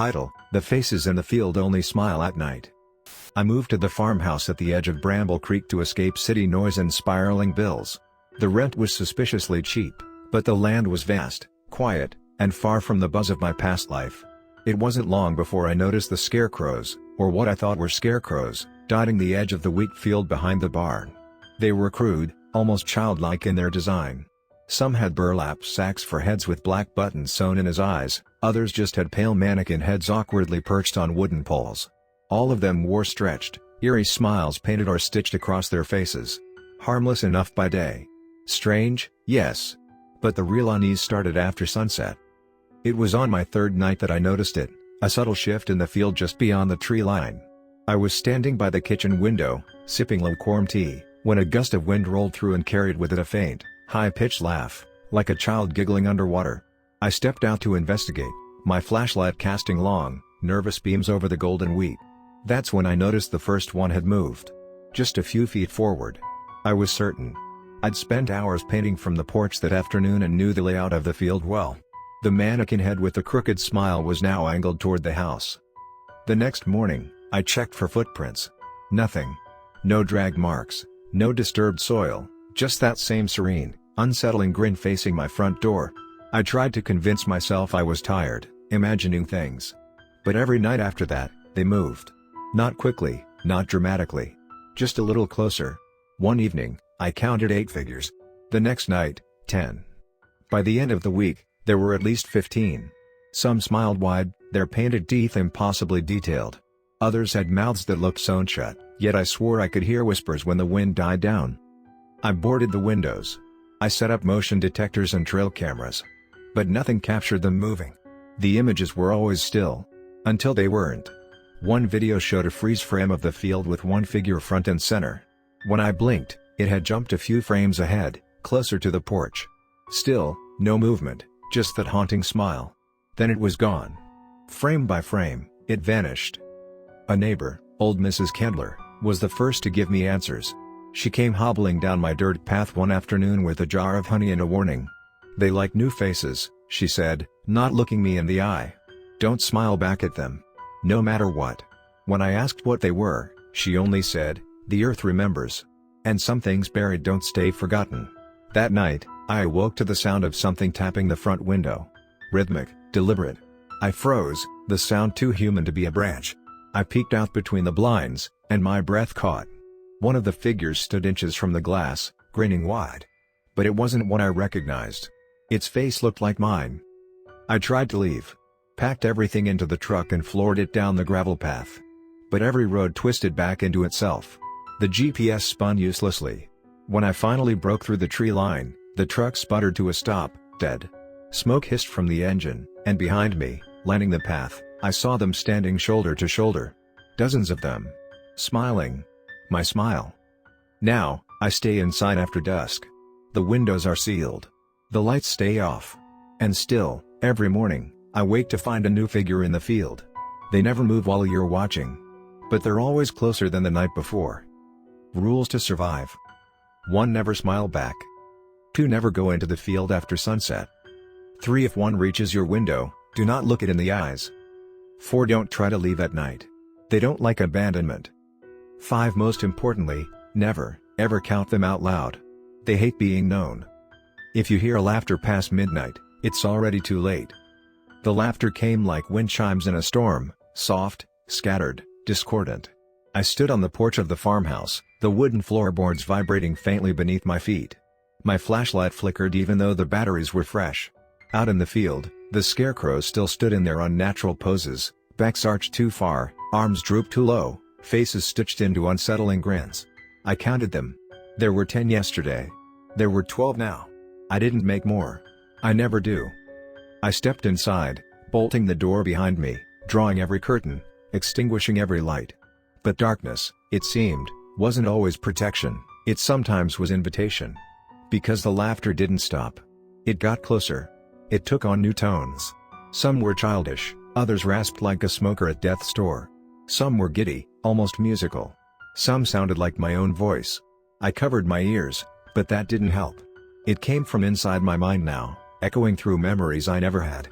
Title: The Faces in the Field Only Smile at Night. I moved to the farmhouse at the edge of Bramble Creek to escape city noise and spiraling bills. The rent was suspiciously cheap, but the land was vast, quiet, and far from the buzz of my past life. It wasn't long before I noticed the scarecrows, or what I thought were scarecrows, dotting the edge of the wheat field behind the barn. They were crude, almost childlike in their design. Some had burlap sacks for heads with black buttons sewn in his eyes, others just had pale mannequin heads awkwardly perched on wooden poles. All of them wore stretched, eerie smiles painted or stitched across their faces. Harmless enough by day. Strange, yes. But the real unease started after sunset. It was on my third night that I noticed it, a subtle shift in the field just beyond the tree line. I was standing by the kitchen window, sipping lukewarm tea, when a gust of wind rolled through and carried with it a faint, high-pitched laugh, like a child giggling underwater. I stepped out to investigate, my flashlight casting long, nervous beams over the golden wheat. That's when I noticed the first one had moved. Just a few feet forward. I was certain. I'd spent hours painting from the porch that afternoon and knew the layout of the field well. The mannequin head with the crooked smile was now angled toward the house. The next morning, I checked for footprints. Nothing. No drag marks, no disturbed soil, just that same serene, unsettling grin facing my front door. I tried to convince myself I was tired, imagining things. But every night after that, they moved. Not quickly, not dramatically. Just a little closer. One evening, I counted 8 figures. The next night, 10. By the end of the week, there were at least 15. Some smiled wide, their painted teeth impossibly detailed. Others had mouths that looked sewn shut, yet I swore I could hear whispers when the wind died down. I boarded the windows. I set up motion detectors and trail cameras. But nothing captured them moving. The images were always still. Until they weren't. One video showed a freeze frame of the field with one figure front and center. When I blinked, it had jumped a few frames ahead, closer to the porch. Still, no movement, just that haunting smile. Then it was gone. Frame by frame, it vanished. A neighbor, old Mrs. Kendler, was the first to give me answers. She came hobbling down my dirt path one afternoon with a jar of honey and a warning. "They like new faces," she said, not looking me in the eye. "Don't smile back at them. No matter what." When I asked what they were, she only said, "The earth remembers. And some things buried don't stay forgotten." That night, I awoke to the sound of something tapping the front window. Rhythmic, deliberate. I froze, the sound too human to be a branch. I peeked out between the blinds, and my breath caught. One of the figures stood inches from the glass, grinning wide. But it wasn't one I recognized. Its face looked like mine. I tried to leave. Packed everything into the truck and floored it down the gravel path. But every road twisted back into itself. The GPS spun uselessly. When I finally broke through the tree line, the truck sputtered to a stop, dead. Smoke hissed from the engine, and behind me, lining the path, I saw them standing shoulder to shoulder. Dozens of them. Smiling. My smile. Now, I stay inside after dusk. The windows are sealed. The lights stay off. And still, every morning, I wake to find a new figure in the field. They never move while you're watching. But they're always closer than the night before. Rules to survive. 1. Never smile back. 2. Never go into the field after sunset. 3. If one reaches your window, do not look it in the eyes. 4. Don't try to leave at night. They don't like abandonment. 5. Most importantly, never, ever count them out loud. They hate being known. If you hear laughter past midnight, it's already too late. The laughter came like wind chimes in a storm, soft, scattered, discordant. I stood on the porch of the farmhouse, the wooden floorboards vibrating faintly beneath my feet. My flashlight flickered even though the batteries were fresh. Out in the field, the scarecrows still stood in their unnatural poses, backs arched too far, arms drooped too low, faces stitched into unsettling grins. I counted them. There were 10 yesterday. There were 12 now. I didn't make more. I never do. I stepped inside, bolting the door behind me, drawing every curtain, extinguishing every light. But darkness, it seemed, wasn't always protection, it sometimes was invitation. Because the laughter didn't stop. It got closer. It took on new tones. Some were childish, others rasped like a smoker at death's door. Some were giddy, almost musical. Some sounded like my own voice. I covered my ears, but that didn't help. It came from inside my mind now, echoing through memories I never had.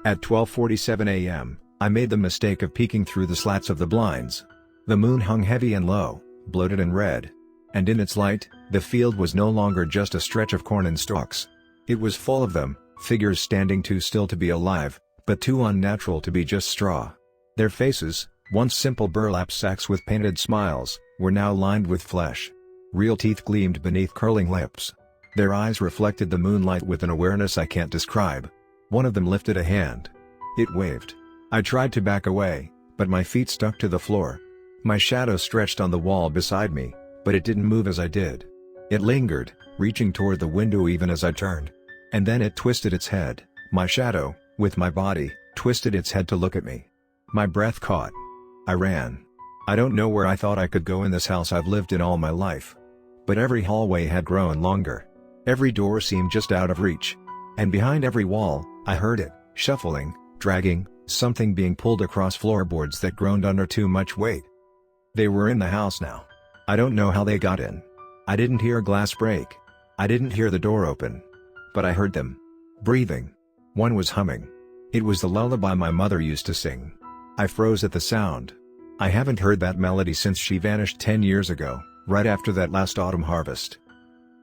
At 12:47 a.m., I made the mistake of peeking through the slats of the blinds. The moon hung heavy and low, bloated and red. And in its light, the field was no longer just a stretch of corn and stalks. It was full of them, figures standing too still to be alive, but too unnatural to be just straw. Their faces, once simple burlap sacks with painted smiles, were now lined with flesh. Real teeth gleamed beneath curling lips. Their eyes reflected the moonlight with an awareness I can't describe. One of them lifted a hand. It waved. I tried to back away, but my feet stuck to the floor. My shadow stretched on the wall beside me, but it didn't move as I did. It lingered, reaching toward the window even as I turned. And then it twisted its head. My shadow, with my body, twisted its head to look at me. My breath caught. I ran. I don't know where I thought I could go in this house I've lived in all my life. But every hallway had grown longer. Every door seemed just out of reach. And behind every wall, I heard it, shuffling, dragging, something being pulled across floorboards that groaned under too much weight. They were in the house now. I don't know how they got in. I didn't hear glass break. I didn't hear the door open. But I heard them. Breathing. One was humming. It was the lullaby my mother used to sing. I froze at the sound. I haven't heard that melody since she vanished 10 years ago, right after that last autumn harvest.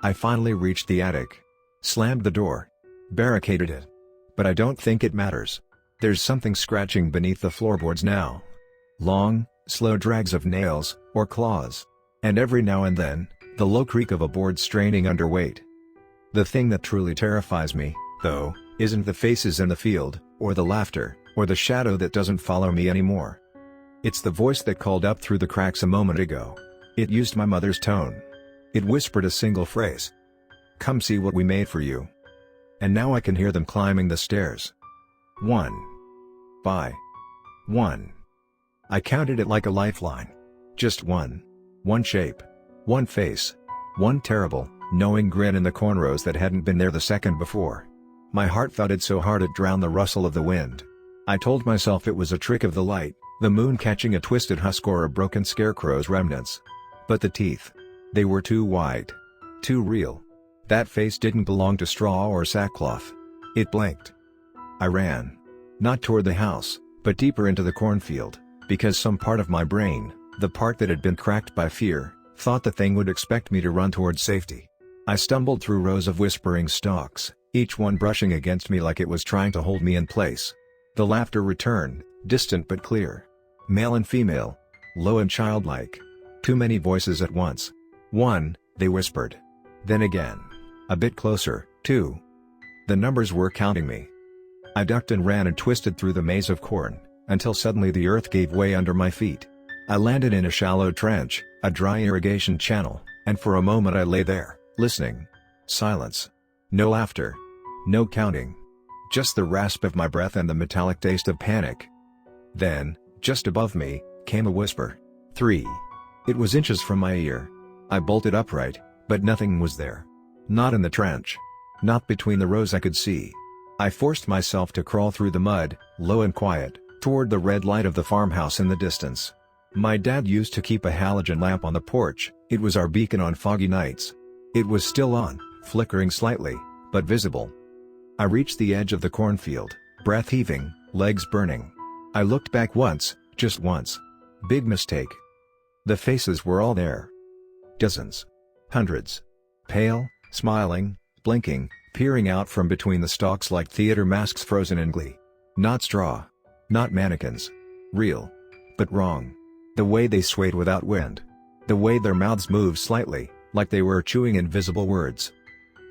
I finally reached the attic. Slammed the door. Barricaded it. But I don't think it matters. There's something scratching beneath the floorboards now. Long, slow drags of nails, or claws. And every now and then, the low creak of a board straining under weight. The thing that truly terrifies me, though, isn't the faces in the field, or the laughter, or the shadow that doesn't follow me anymore. It's the voice that called up through the cracks a moment ago. It used my mother's tone. It whispered a single phrase. "Come see what we made for you." And now I can hear them climbing the stairs. One. By. One. I counted it like a lifeline. Just one. One shape. One face. One terrible, knowing grin in the cornrows that hadn't been there the second before. My heart thudded so hard it drowned the rustle of the wind. I told myself it was a trick of the light, the moon catching a twisted husk or a broken scarecrow's remnants. But the teeth. They were too white. Too real. That face didn't belong to straw or sackcloth. It blinked. I ran. Not toward the house, but deeper into the cornfield, because some part of my brain, the part that had been cracked by fear, thought the thing would expect me to run toward safety. I stumbled through rows of whispering stalks, each one brushing against me like it was trying to hold me in place. The laughter returned, distant but clear. Male and female. Low and childlike. Too many voices at once. One, they whispered. Then again. A bit closer, two. The numbers were counting me. I ducked and ran and twisted through the maze of corn, until suddenly the earth gave way under my feet. I landed in a shallow trench, a dry irrigation channel, and for a moment I lay there, listening. Silence. No laughter. No counting. Just the rasp of my breath and the metallic taste of panic. Then, just above me, came a whisper. 3. It was inches from my ear. I bolted upright, but nothing was there. Not in the trench. Not between the rows I could see. I forced myself to crawl through the mud, low and quiet, toward the red light of the farmhouse in the distance. My dad used to keep a halogen lamp on the porch. It was our beacon on foggy nights. It was still on, flickering slightly, but visible. I reached the edge of the cornfield, breath heaving, legs burning. I looked back once, just once. Big mistake. The faces were all there. Dozens. Hundreds. Pale, smiling, blinking, peering out from between the stalks like theater masks frozen in glee. Not straw. Not mannequins. Real. But wrong. The way they swayed without wind. The way their mouths moved slightly, like they were chewing invisible words.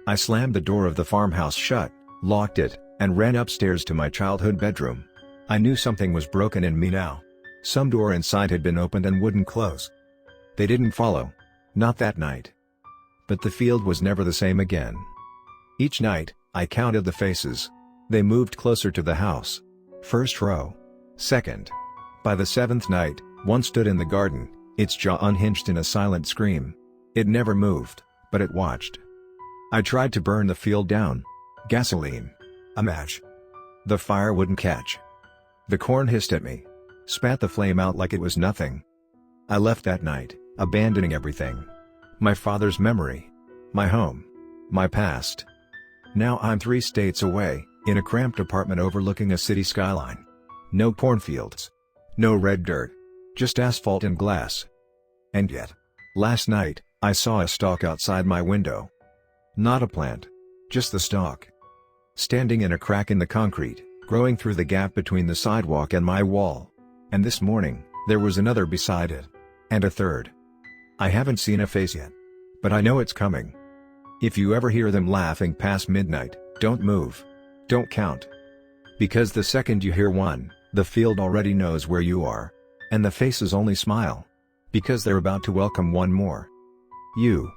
I slammed the door of the farmhouse shut, locked it, and ran upstairs to my childhood bedroom. I knew something was broken in me now. Some door inside had been opened and wouldn't close. They didn't follow. Not that night. But the field was never the same again. Each night, I counted the faces. They moved closer to the house. First row. Second. By the seventh night, one stood in the garden, its jaw unhinged in a silent scream. It never moved, but it watched. I tried to burn the field down. Gasoline. A match. The fire wouldn't catch. The corn hissed at me. Spat the flame out like it was nothing. I left that night, abandoning everything. My father's memory. My home. My past. Now I'm 3 states away, in a cramped apartment overlooking a city skyline. No cornfields. No red dirt. Just asphalt and glass. And yet, last night, I saw a stalk outside my window. Not a plant. Just the stalk. Standing in a crack in the concrete, growing through the gap between the sidewalk and my wall. And this morning, there was another beside it. And a third. I haven't seen a face yet. But I know it's coming. If you ever hear them laughing past midnight, don't move. Don't count. Because the second you hear one, the field already knows where you are. And the faces only smile. Because they're about to welcome one more. You.